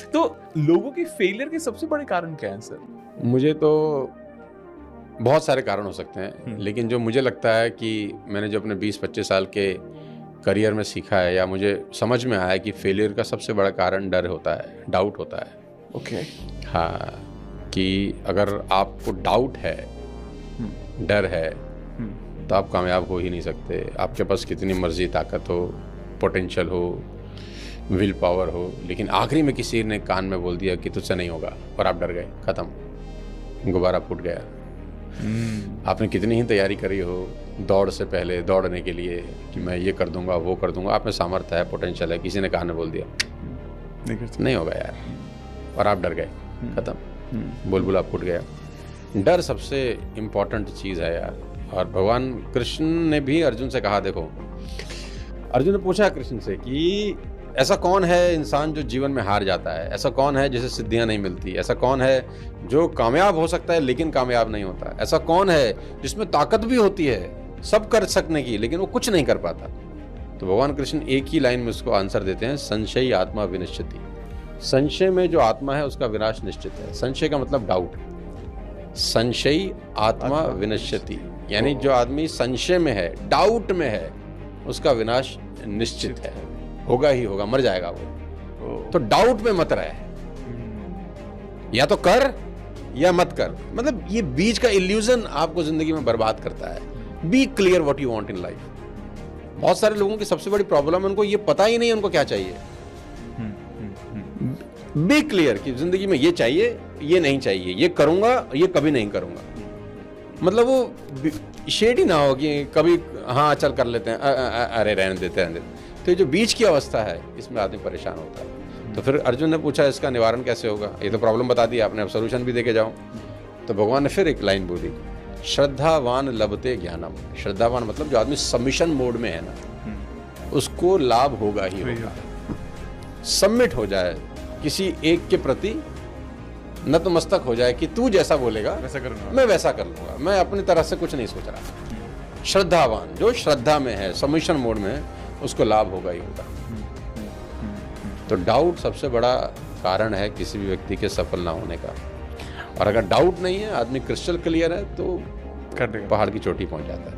तो लोगों की फेलियर के सबसे बड़े कारण क्या हैं सर? मुझे तो बहुत सारे कारण हो सकते हैं, लेकिन जो मुझे लगता है कि मैंने जो अपने 20-25 साल के करियर में सीखा है या मुझे समझ में आया है कि फेलियर का सबसे बड़ा कारण डर होता है, डाउट होता है। ओके। हाँ, कि अगर आपको डाउट है, डर है, तो आप कामयाब हो ही नहीं सकते। आपके पास कितनी मर्जी ताकत हो, पोटेंशियल हो, विल पावर हो, लेकिन आखिरी में किसी ने कान में बोल दिया कि तुझसे नहीं होगा और आप डर गए, खत्म, गुब्बारा फूट गया। आपने कितनी ही तैयारी करी हो दौड़ से पहले, दौड़ने के लिए कि मैं ये कर दूंगा, वो कर दूंगा, आप में सामर्थ्य है, पोटेंशियल है, किसी ने कान में बोल दिया नहीं होगा यार, और आप डर गए, खत्म, बुलबुला फूट गया। डर सबसे इम्पोर्टेंट चीज़ है यार। और भगवान कृष्ण ने भी अर्जुन से कहा, देखो, अर्जुन ने पूछा कृष्ण से कि ऐसा कौन है इंसान जो जीवन में हार जाता है, ऐसा कौन है जिसे सिद्धियां नहीं मिलती, ऐसा कौन है जो कामयाब हो सकता है लेकिन कामयाब नहीं होता, ऐसा कौन है जिसमें ताकत भी होती है सब कर सकने की लेकिन वो कुछ नहीं कर पाता। तो भगवान कृष्ण एक ही लाइन में उसको आंसर देते हैं, संशयी आत्मा विनश्यति। संशय में जो आत्मा है उसका विनाश निश्चित है। संशय का मतलब डाउट, संशयी आत्मा विनश्यति, यानी जो आदमी संशय में है, डाउट में है, उसका विनाश निश्चित है, होगा ही होगा, मर जाएगा वो। तो डाउट में मत रहे, या तो कर या मत कर। मतलब ये बीच का इल्यूजन आपको जिंदगी में बर्बाद करता है। Be clear what you want in life. बहुत सारे लोगों की सबसे बड़ी प्रॉब्लम है उनको ये पता ही नहीं उनको क्या चाहिए। बी क्लियर कि जिंदगी में ये चाहिए, ये नहीं चाहिए, ये करूंगा, ये कभी नहीं करूंगा। मतलब वो शेड ही ना हो कि कभी हाँ चल कर लेते हैं, अरे रहने देते हैं। तो ये जो बीच की अवस्था है इसमें आदमी परेशान होता है। तो फिर अर्जुन ने पूछा इसका निवारण कैसे होगा, ये तो प्रॉब्लम बता दी आपने, अब सोल्यूशन भी देके जाओ। तो भगवान ने फिर एक लाइन बोली, श्रद्धावान लभते ज्ञानम। श्रद्धावान मतलब जो आदमी सबमिशन मोड में है ना, उसको लाभ होगा ही होगा। सबमिट हो जाए किसी एक के प्रति, नतमस्तक हो जाए कि तू जैसा बोलेगा वैसा करूंगा, मैं वैसा कर लूंगा, मैं अपनी तरह से कुछ नहीं सोच रहा। श्रद्धावान जो श्रद्धा में है, सबमिशन मोड में है, उसको लाभ होगा ही होगा। तो डाउट सबसे बड़ा कारण है किसी भी व्यक्ति के सफल ना होने का। और अगर डाउट नहीं है, आदमी क्रिस्टल क्लियर है, तो पहाड़ की चोटी पहुंच जाता है।